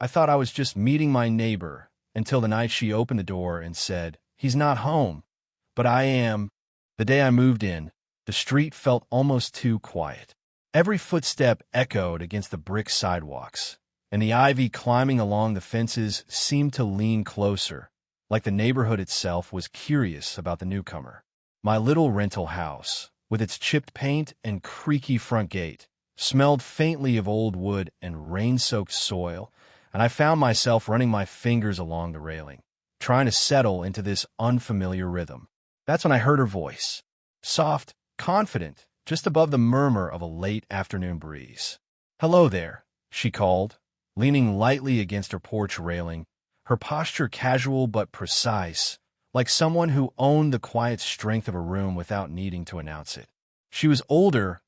I thought I was just meeting my neighbor until the night she opened the door and said, "He's not home." But I am. The day I moved in, the street felt almost too quiet. Every footstep echoed against the brick sidewalks, and the ivy climbing along the fences seemed to lean closer, like the neighborhood itself was curious about the newcomer. My little rental house, with its chipped paint and creaky front gate, smelled faintly of old wood and rain-soaked soil, and I found myself running my fingers along the railing, trying to settle into this unfamiliar rhythm. That's when I heard her voice, soft, confident, just above the murmur of a late afternoon breeze. "Hello there," she called, leaning lightly against her porch railing, her posture casual but precise, like someone who owned the quiet strength of a room without needing to announce it. She was older,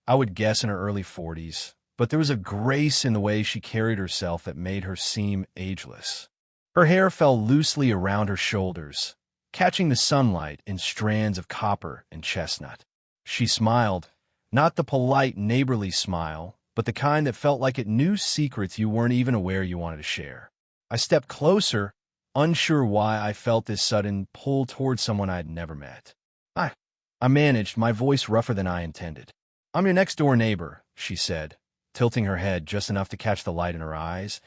I would guess in her early 40s, but there was a grace in the way she carried herself that made her seem ageless. Her hair fell loosely around her shoulders, catching the sunlight in strands of copper and chestnut. She smiled, not the polite, neighborly smile, but the kind that felt like it knew secrets you weren't even aware you wanted to share. I stepped closer, unsure why I felt this sudden pull towards someone I had never met. I managed, my voice rougher than I intended. "I'm your next-door neighbor," she said, tilting her head just enough to catch the light in her eyes.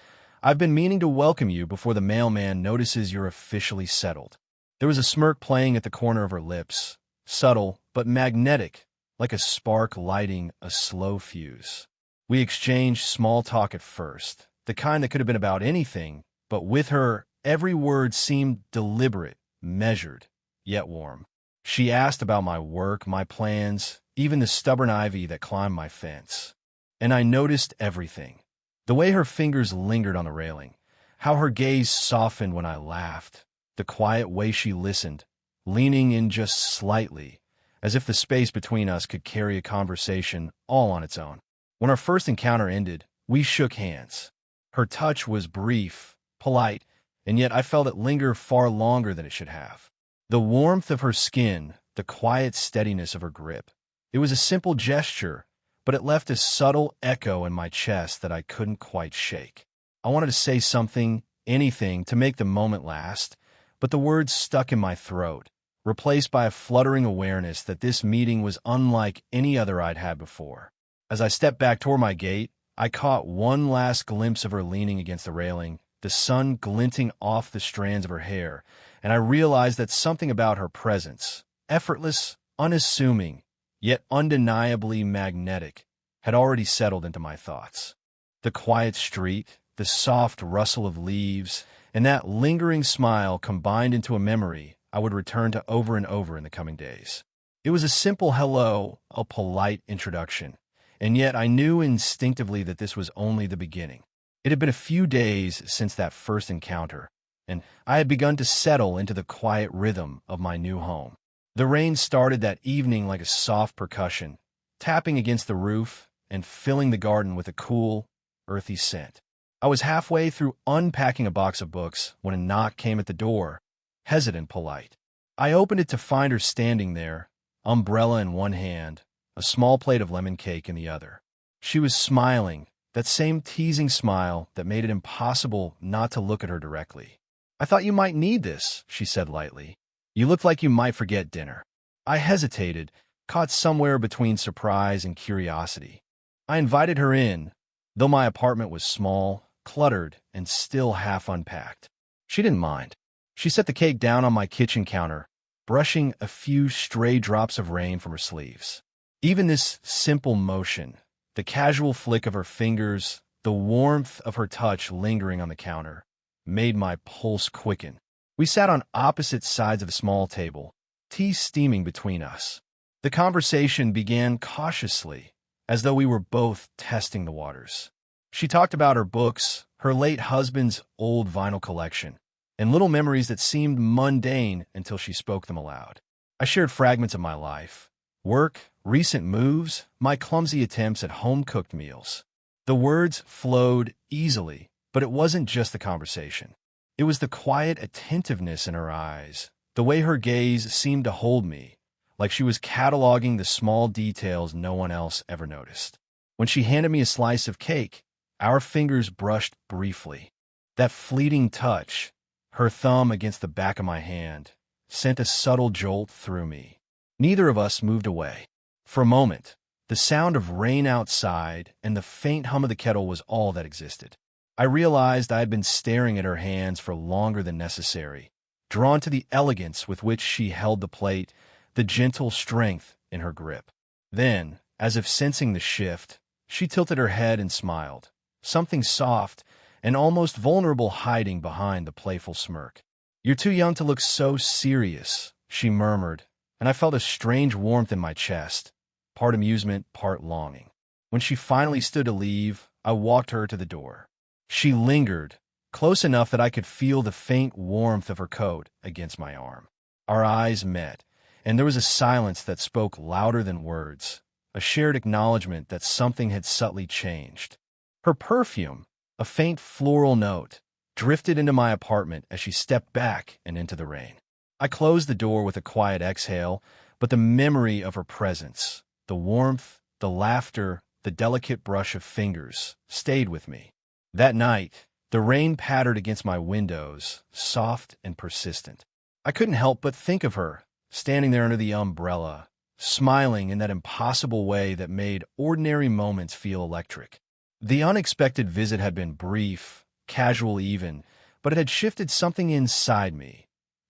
"I've been meaning to welcome you before the mailman notices you're officially settled." There was a smirk playing at the corner of her lips, subtle but magnetic, like a spark lighting a slow fuse. We exchanged small talk at first, the kind that could have been about anything, but with her, every word seemed deliberate, measured, yet warm. She asked about my work, my plans, even the stubborn ivy that climbed my fence. And I noticed everything. The way her fingers lingered on the railing, how her gaze softened when I laughed, the quiet way she listened, leaning in just slightly, as if the space between us could carry a conversation all on its own. When our first encounter ended, we shook hands. Her touch was brief, polite, and yet I felt it linger far longer than it should have. The warmth of her skin, the quiet steadiness of her grip. It was a simple gesture, but it left a subtle echo in my chest that I couldn't quite shake. I wanted to say something, anything, to make the moment last, but the words stuck in my throat, replaced by a fluttering awareness that this meeting was unlike any other I'd had before. As I stepped back toward my gate, I caught one last glimpse of her leaning against the railing, the sun glinting off the strands of her hair, and I realized that something about her presence, effortless, unassuming, yet undeniably magnetic, had already settled into my thoughts. The quiet street, the soft rustle of leaves, and that lingering smile combined into a memory I would return to over and over in the coming days. It was a simple hello, a polite introduction, and yet I knew instinctively that this was only the beginning. It had been a few days since that first encounter, and I had begun to settle into the quiet rhythm of my new home. The rain started that evening like a soft percussion, tapping against the roof and filling the garden with a cool, earthy scent. I was halfway through unpacking a box of books when a knock came at the door, hesitant, polite. I opened it to find her standing there, umbrella in one hand, a small plate of lemon cake in the other. She was smiling, that same teasing smile that made it impossible not to look at her directly. "I thought you might need this," she said lightly. "You look like you might forget dinner." I hesitated, caught somewhere between surprise and curiosity. I invited her in, though my apartment was small, cluttered, and still half unpacked. She didn't mind. She set the cake down on my kitchen counter, brushing a few stray drops of rain from her sleeves. Even this simple motion, the casual flick of her fingers, the warmth of her touch lingering on the counter, made my pulse quicken. We sat on opposite sides of a small table, tea steaming between us. The conversation began cautiously, as though we were both testing the waters. She talked about her books, her late husband's old vinyl collection, and little memories that seemed mundane until she spoke them aloud. I shared fragments of my life, work, recent moves, my clumsy attempts at home-cooked meals. The words flowed easily, but it wasn't just the conversation. It was the quiet attentiveness in her eyes, the way her gaze seemed to hold me, like she was cataloging the small details no one else ever noticed. When she handed me a slice of cake, our fingers brushed briefly. That fleeting touch, her thumb against the back of my hand, sent a subtle jolt through me. Neither of us moved away. For a moment, the sound of rain outside and the faint hum of the kettle was all that existed. I realized I had been staring at her hands for longer than necessary, drawn to the elegance with which she held the plate, the gentle strength in her grip. Then, as if sensing the shift, she tilted her head and smiled, something soft and almost vulnerable hiding behind the playful smirk. "You're too young to look so serious," she murmured, and I felt a strange warmth in my chest, part amusement, part longing. When she finally stood to leave, I walked her to the door. She lingered, close enough that I could feel the faint warmth of her coat against my arm. Our eyes met, and there was a silence that spoke louder than words, a shared acknowledgement that something had subtly changed. Her perfume, a faint floral note, drifted into my apartment as she stepped back and into the rain. I closed the door with a quiet exhale, but the memory of her presence, the warmth, the laughter, the delicate brush of fingers, stayed with me. That night, the rain pattered against my windows, soft and persistent. I couldn't help but think of her, standing there under the umbrella, smiling in that impossible way that made ordinary moments feel electric. The unexpected visit had been brief, casual even, but it had shifted something inside me,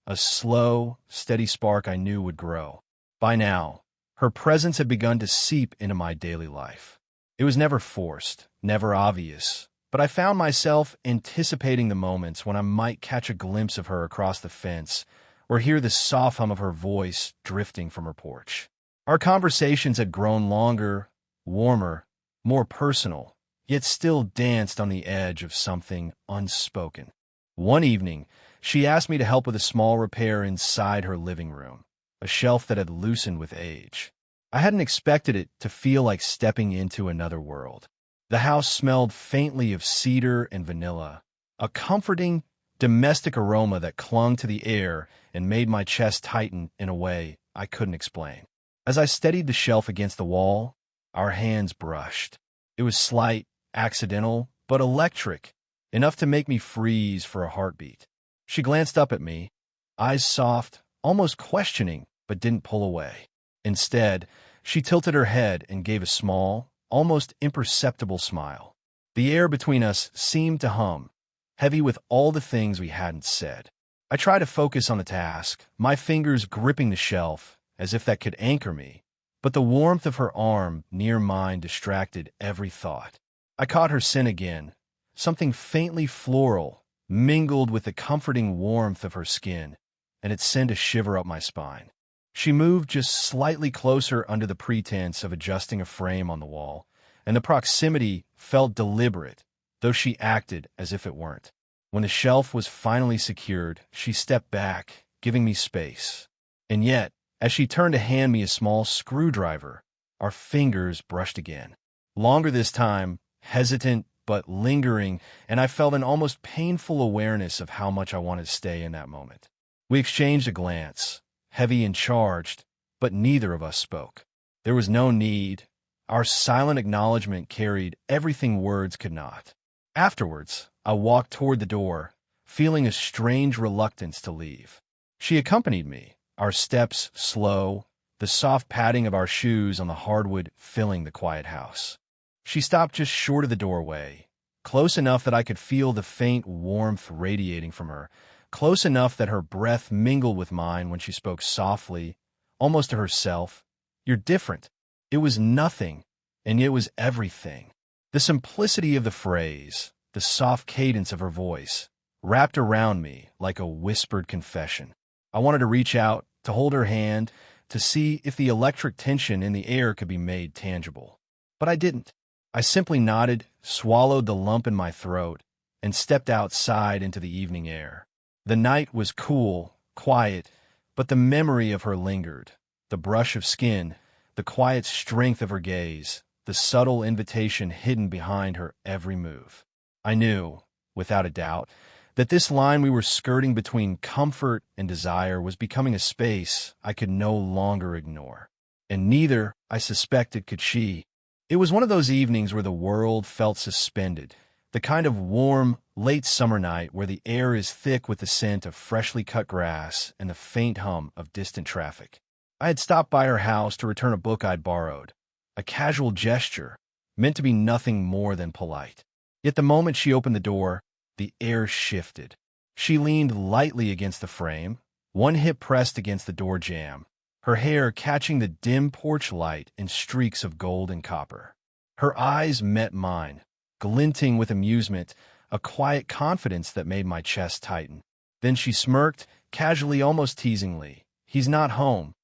a slow, steady spark I knew would grow. By now, her presence had begun to seep into my daily life. It was never forced, never obvious, but I found myself anticipating the moments when I might catch a glimpse of her across the fence or hear the soft hum of her voice drifting from her porch. Our conversations had grown longer, warmer, more personal, yet still danced on the edge of something unspoken. One evening, she asked me to help with a small repair inside her living room, a shelf that had loosened with age. I hadn't expected it to feel like stepping into another world. The house smelled faintly of cedar and vanilla, a comforting, domestic aroma that clung to the air and made my chest tighten in a way I couldn't explain. As I steadied the shelf against the wall, our hands brushed. It was slight, accidental, but electric, enough to make me freeze for a heartbeat. She glanced up at me, eyes soft, almost questioning, but didn't pull away. Instead, she tilted her head and gave a small, almost imperceptible smile. The air between us seemed to hum, heavy with all the things we hadn't said. I tried to focus on the task, my fingers gripping the shelf, as if that could anchor me, but the warmth of her arm near mine distracted every thought. I caught her scent again, something faintly floral, mingled with the comforting warmth of her skin, and it sent a shiver up my spine. She moved just slightly closer under the pretense of adjusting a frame on the wall, and the proximity felt deliberate, though she acted as if it weren't. When the shelf was finally secured, she stepped back, giving me space. And yet, as she turned to hand me a small screwdriver, our fingers brushed again. Longer this time, hesitant but lingering, and I felt an almost painful awareness of how much I wanted to stay in that moment. We exchanged a glance, heavy and charged, but neither of us spoke. There was no need. Our silent acknowledgement carried everything words could not. Afterwards, I walked toward the door, feeling a strange reluctance to leave. She accompanied me, our steps slow, the soft padding of our shoes on the hardwood filling the quiet house. She stopped just short of the doorway, close enough that I could feel the faint warmth radiating from her, close enough that her breath mingled with mine when she spoke softly, almost to herself. "You're different." It was nothing, and yet it was everything. The simplicity of the phrase, the soft cadence of her voice, wrapped around me like a whispered confession. I wanted to reach out, to hold her hand, to see if the electric tension in the air could be made tangible. But I didn't. I simply nodded, swallowed the lump in my throat, and stepped outside into the evening air. The night was cool, quiet, but the memory of her lingered. The brush of skin, the quiet strength of her gaze, the subtle invitation hidden behind her every move. I knew, without a doubt, that this line we were skirting between comfort and desire was becoming a space I could no longer ignore. And neither, I suspected, could she. It was one of those evenings where the world felt suspended, The kind of warm, late summer night where the air is thick with the scent of freshly cut grass and the faint hum of distant traffic. I had stopped by her house to return a book I'd borrowed, a casual gesture, meant to be nothing more than polite. Yet the moment she opened the door, the air shifted. She leaned lightly against the frame, one hip pressed against the door jamb, her hair catching the dim porch light in streaks of gold and copper. Her eyes met mine, glinting with amusement, a quiet confidence that made my chest tighten. Then she smirked, casually, almost teasingly. "He's not home,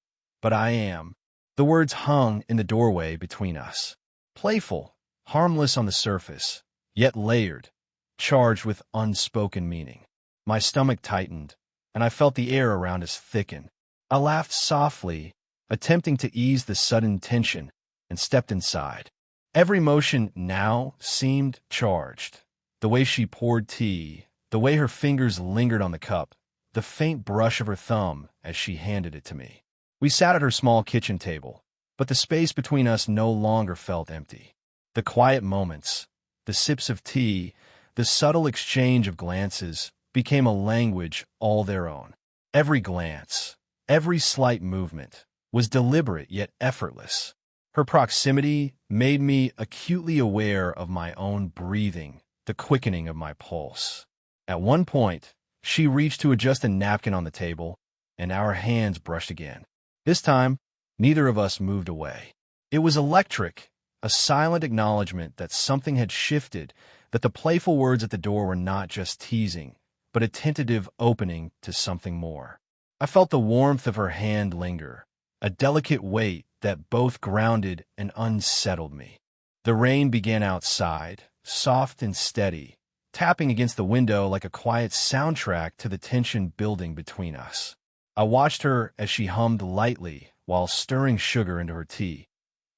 but I am." The words hung in the doorway between us. Playful, harmless on the surface, yet layered, charged with unspoken meaning. My stomach tightened, and I felt the air around us thicken. I laughed softly, attempting to ease the sudden tension, and stepped inside. Every motion now seemed charged. The way she poured tea, the way her fingers lingered on the cup, the faint brush of her thumb as she handed it to me. We sat at her small kitchen table, but the space between us no longer felt empty. The quiet moments, the sips of tea, the subtle exchange of glances became a language all their own. Every glance, every slight movement, was deliberate yet effortless. Her proximity made me acutely aware of my own breathing, the quickening of my pulse. At one point, she reached to adjust a napkin on the table, and our hands brushed again. This time, neither of us moved away. It was electric, a silent acknowledgement that something had shifted, that the playful words at the door were not just teasing, but a tentative opening to something more. I felt the warmth of her hand linger, a delicate weight that both grounded and unsettled me. The rain began outside, soft and steady, tapping against the window like a quiet soundtrack to the tension building between us. I watched her as she hummed lightly while stirring sugar into her tea.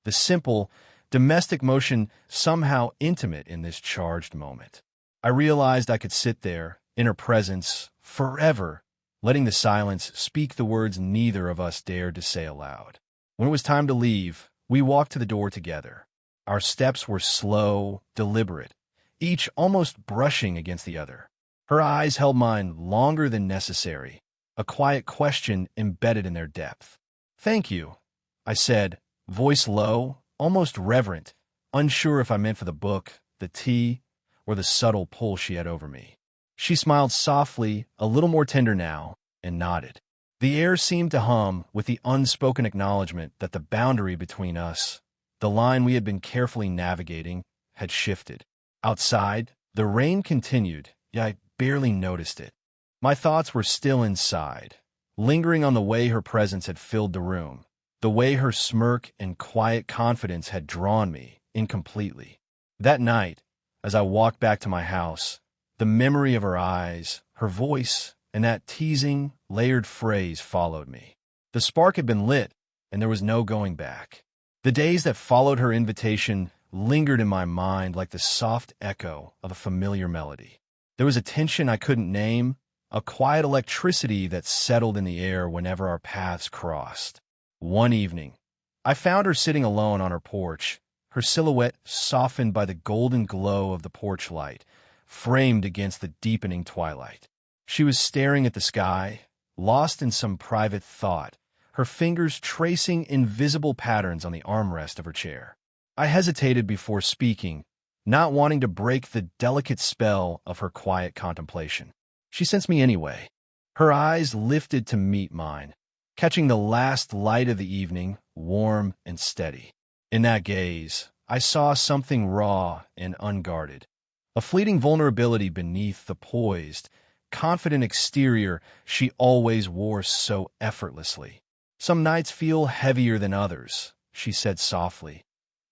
The simple, domestic motion somehow intimate in this charged moment. I realized I could sit there, in her presence, forever, letting the silence speak the words neither of us dared to say aloud. When it was time to leave, we walked to the door together. Our steps were slow, deliberate, each almost brushing against the other. Her eyes held mine longer than necessary, a quiet question embedded in their depth. "Thank you," I said, voice low, almost reverent, unsure if I meant for the book, the tea, or the subtle pull she had over me. She smiled softly, a little more tender now, and nodded. The air seemed to hum with the unspoken acknowledgement that the boundary between us, the line we had been carefully navigating, had shifted. Outside, the rain continued, yet I barely noticed it. My thoughts were still inside, lingering on the way her presence had filled the room, the way her smirk and quiet confidence had drawn me incompletely. That night, as I walked back to my house, the memory of her eyes, her voice, and that teasing, layered phrase followed me. The spark had been lit, and there was no going back. The days that followed her invitation lingered in my mind like the soft echo of a familiar melody. There was a tension I couldn't name, a quiet electricity that settled in the air whenever our paths crossed. One evening, I found her sitting alone on her porch, her silhouette softened by the golden glow of the porch light, framed against the deepening twilight. She was staring at the sky, lost in some private thought, her fingers tracing invisible patterns on the armrest of her chair. I hesitated before speaking, not wanting to break the delicate spell of her quiet contemplation. She sensed me anyway. Her eyes lifted to meet mine, catching the last light of the evening, warm and steady. In that gaze, I saw something raw and unguarded, a fleeting vulnerability beneath the poised, confident exterior she always wore so effortlessly. "Some nights feel heavier than others," she said softly,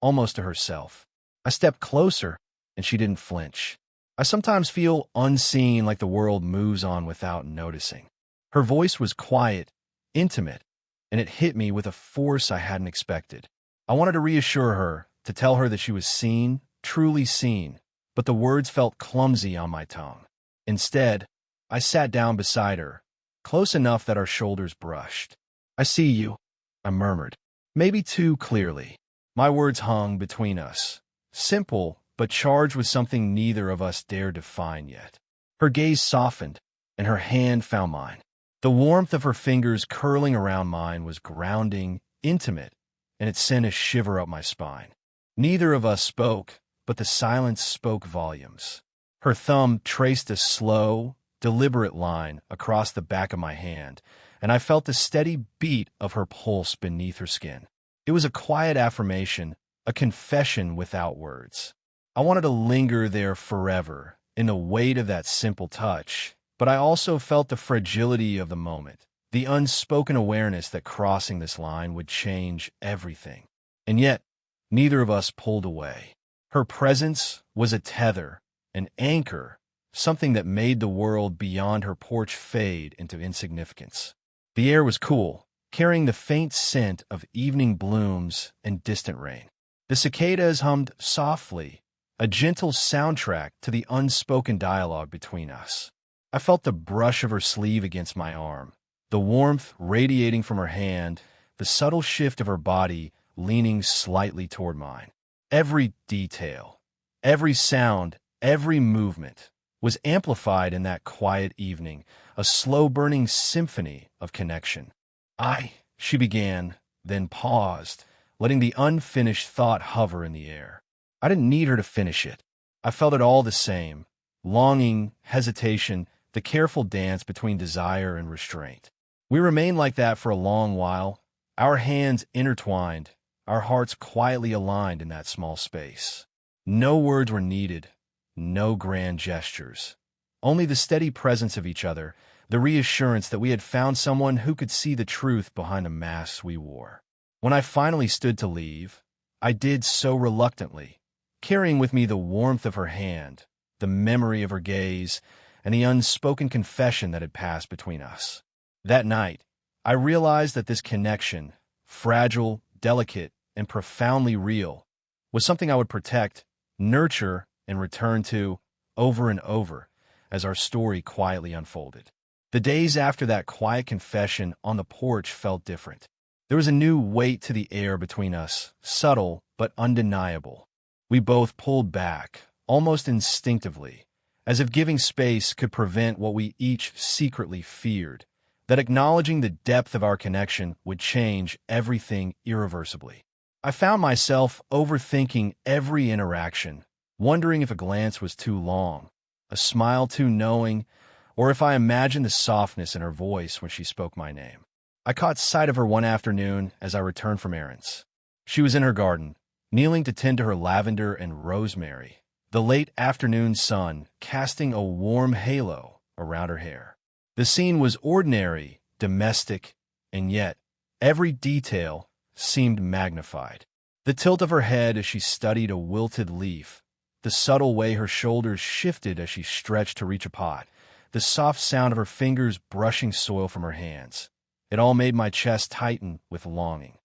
almost to herself. I stepped closer, and she didn't flinch. "I sometimes feel unseen, like the world moves on without noticing." Her voice was quiet, intimate, and it hit me with a force I hadn't expected. I wanted to reassure her, to tell her that she was seen, truly seen, but the words felt clumsy on my tongue. Instead, I sat down beside her, close enough that our shoulders brushed. "I see you," I murmured, maybe too clearly. My words hung between us, simple but charged with something neither of us dared define yet. Her gaze softened, and her hand found mine. The warmth of her fingers curling around mine was grounding, intimate, and it sent a shiver up my spine. Neither of us spoke, but the silence spoke volumes. Her thumb traced a slow, deliberate line across the back of my hand, and I felt the steady beat of her pulse beneath her skin. It was a quiet affirmation, a confession without words. I wanted to linger there forever, in the weight of that simple touch, but I also felt the fragility of the moment, the unspoken awareness that crossing this line would change everything. And yet, neither of us pulled away. Her presence was a tether, an anchor, something that made the world beyond her porch fade into insignificance. The air was cool, carrying the faint scent of evening blooms and distant rain. The cicadas hummed softly, a gentle soundtrack to the unspoken dialogue between us. I felt the brush of her sleeve against my arm, the warmth radiating from her hand, the subtle shift of her body leaning slightly toward mine. Every detail, every sound, every movement was amplified in that quiet evening, a slow-burning symphony of connection. She began, then paused, letting the unfinished thought hover in the air. I didn't need her to finish it. I felt it all the same, longing, hesitation, the careful dance between desire and restraint. We remained like that for a long while, our hands intertwined, our hearts quietly aligned in that small space. No words were needed, no grand gestures. Only the steady presence of each other, the reassurance that we had found someone who could see the truth behind the masks we wore. When I finally stood to leave, I did so reluctantly, carrying with me the warmth of her hand, the memory of her gaze, and the unspoken confession that had passed between us. That night, I realized that this connection, fragile, delicate, and profoundly real, was something I would protect, nurture, and return to over and over as our story quietly unfolded. The days after that quiet confession on the porch felt different. There was a new weight to the air between us, subtle but undeniable. We both pulled back, almost instinctively, as if giving space could prevent what we each secretly feared, that acknowledging the depth of our connection would change everything irreversibly. I found myself overthinking every interaction, wondering if a glance was too long, a smile too knowing, or if I imagined the softness in her voice when she spoke my name. I caught sight of her one afternoon as I returned from errands. She was in her garden, kneeling to tend to her lavender and rosemary, the late afternoon sun casting a warm halo around her hair. The scene was ordinary, domestic, and yet every detail seemed magnified. The tilt of her head as she studied a wilted leaf, the subtle way her shoulders shifted as she stretched to reach a pot, the soft sound of her fingers brushing soil from her hands. It all made my chest tighten with longing.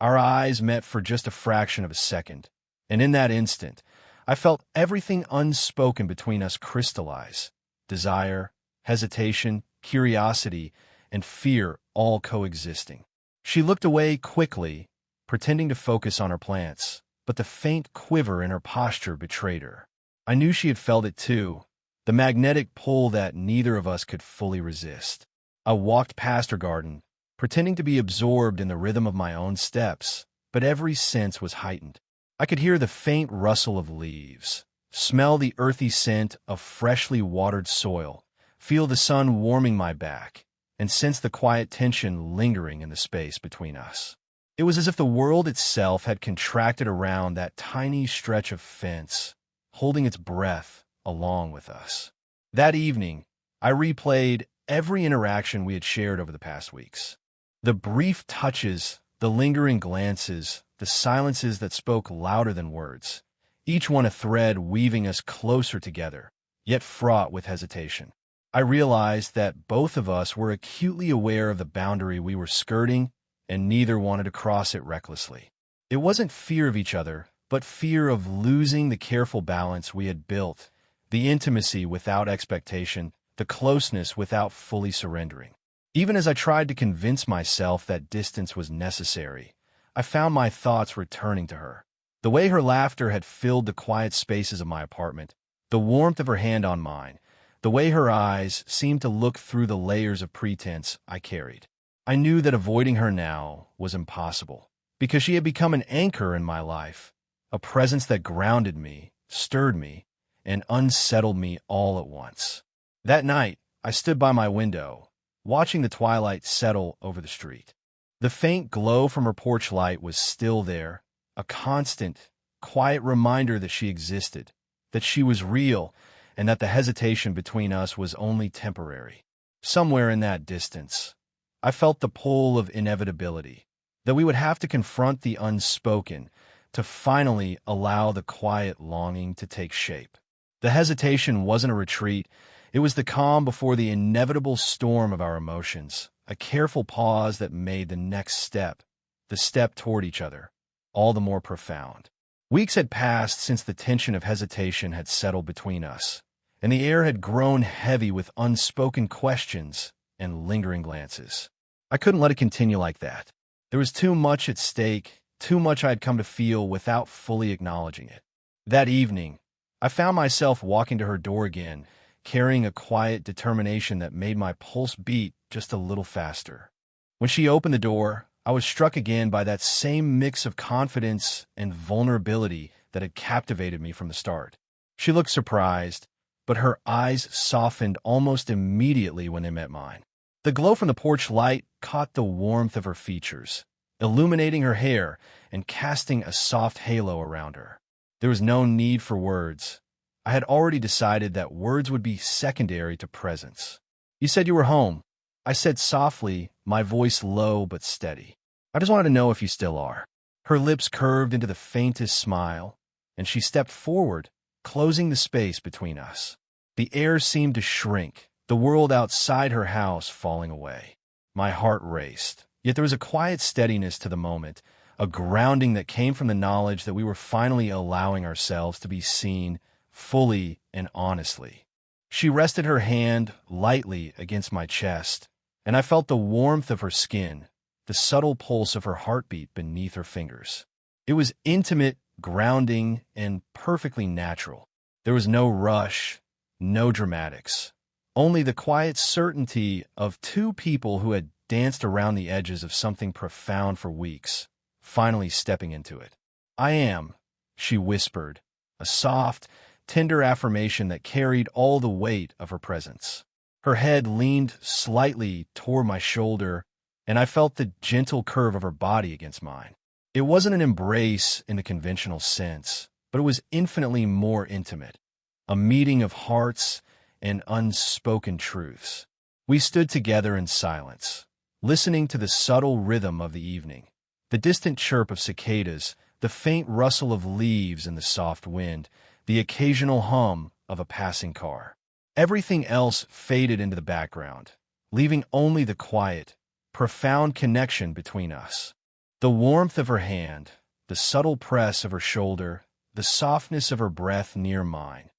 Our eyes met for just a fraction of a second, and in that instant, I felt everything unspoken between us crystallize. Desire, hesitation, curiosity, and fear all coexisting. She looked away quickly, pretending to focus on her plants, but the faint quiver in her posture betrayed her. I knew she had felt it too, the magnetic pull that neither of us could fully resist. I walked past her garden, pretending to be absorbed in the rhythm of my own steps, but every sense was heightened. I could hear the faint rustle of leaves, smell the earthy scent of freshly watered soil, feel the sun warming my back, and sense the quiet tension lingering in the space between us. It was as if the world itself had contracted around that tiny stretch of fence, holding its breath along with us. That evening, I replayed every interaction we had shared over the past weeks. The brief touches, the lingering glances, the silences that spoke louder than words, each one a thread weaving us closer together, yet fraught with hesitation. I realized that both of us were acutely aware of the boundary we were skirting, and neither wanted to cross it recklessly. It wasn't fear of each other, but fear of losing the careful balance we had built, the intimacy without expectation, the closeness without fully surrendering. Even as I tried to convince myself that distance was necessary, I found my thoughts returning to her. The way her laughter had filled the quiet spaces of my apartment, the warmth of her hand on mine, the way her eyes seemed to look through the layers of pretense I carried. I knew that avoiding her now was impossible, because she had become an anchor in my life, a presence that grounded me, stirred me, and unsettled me all at once. That night, I stood by my window, watching the twilight settle over the street. The faint glow from her porch light was still there, a constant, quiet reminder that she existed, that she was real, and that the hesitation between us was only temporary. Somewhere in that distance, I felt the pull of inevitability, that we would have to confront the unspoken to finally allow the quiet longing to take shape. The hesitation wasn't a retreat, it was the calm before the inevitable storm of our emotions, a careful pause that made the next step, the step toward each other, all the more profound. Weeks had passed since the tension of hesitation had settled between us, and the air had grown heavy with unspoken questions and lingering glances. I couldn't let it continue like that. There was too much at stake, too much I had come to feel without fully acknowledging it. That evening, I found myself walking to her door again, carrying a quiet determination that made my pulse beat just a little faster. When she opened the door, I was struck again by that same mix of confidence and vulnerability that had captivated me from the start. She looked surprised, but her eyes softened almost immediately when they met mine. The glow from the porch light caught the warmth of her features, illuminating her hair and casting a soft halo around her. There was no need for words. I had already decided that words would be secondary to presence. "You said you were home," I said softly, my voice low but steady. "I just wanted to know if you still are." Her lips curved into the faintest smile, and she stepped forward, closing the space between us. The air seemed to shrink, the world outside her house falling away. My heart raced, yet there was a quiet steadiness to the moment, a grounding that came from the knowledge that we were finally allowing ourselves to be seen fully and honestly. She rested her hand lightly against my chest, and I felt the warmth of her skin, the subtle pulse of her heartbeat beneath her fingers. It was intimate, grounding, and perfectly natural. There was no rush, no dramatics, only the quiet certainty of two people who had danced around the edges of something profound for weeks, finally stepping into it. "I am," she whispered, a soft, tender affirmation that carried all the weight of her presence. Her head leaned slightly toward my shoulder, and I felt the gentle curve of her body against mine. It wasn't an embrace in the conventional sense, but it was infinitely more intimate, a meeting of hearts and unspoken truths. We stood together in silence, listening to the subtle rhythm of the evening, the distant chirp of cicadas, the faint rustle of leaves in the soft wind, the occasional hum of a passing car. Everything else faded into the background, leaving only the quiet, profound connection between us. The warmth of her hand, the subtle press of her shoulder, the softness of her breath near mine.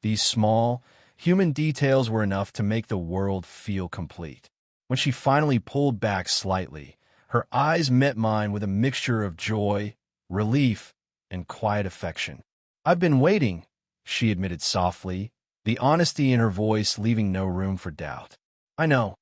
These small, human details were enough to make the world feel complete. When she finally pulled back slightly, her eyes met mine with a mixture of joy, relief, and quiet affection. "I've been waiting," she admitted softly, the honesty in her voice leaving no room for doubt. "I know,"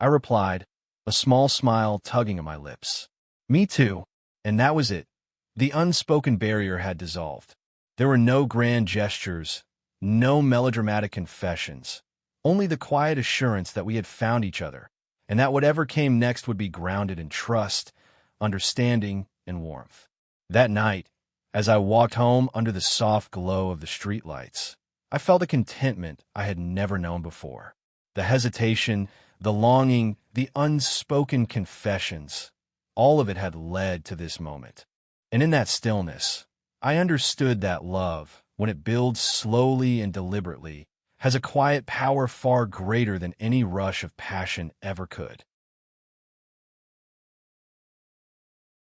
I replied, a small smile tugging at my lips. "Me too." And that was it. The unspoken barrier had dissolved. There were no grand gestures, no melodramatic confessions, only the quiet assurance that we had found each other, and that whatever came next would be grounded in trust, understanding, and warmth. That night, as I walked home under the soft glow of the streetlights, I felt a contentment I had never known before. The hesitation, the longing, the unspoken confessions, all of it had led to this moment. And in that stillness, I understood that love, when it builds slowly and deliberately, has a quiet power far greater than any rush of passion ever could.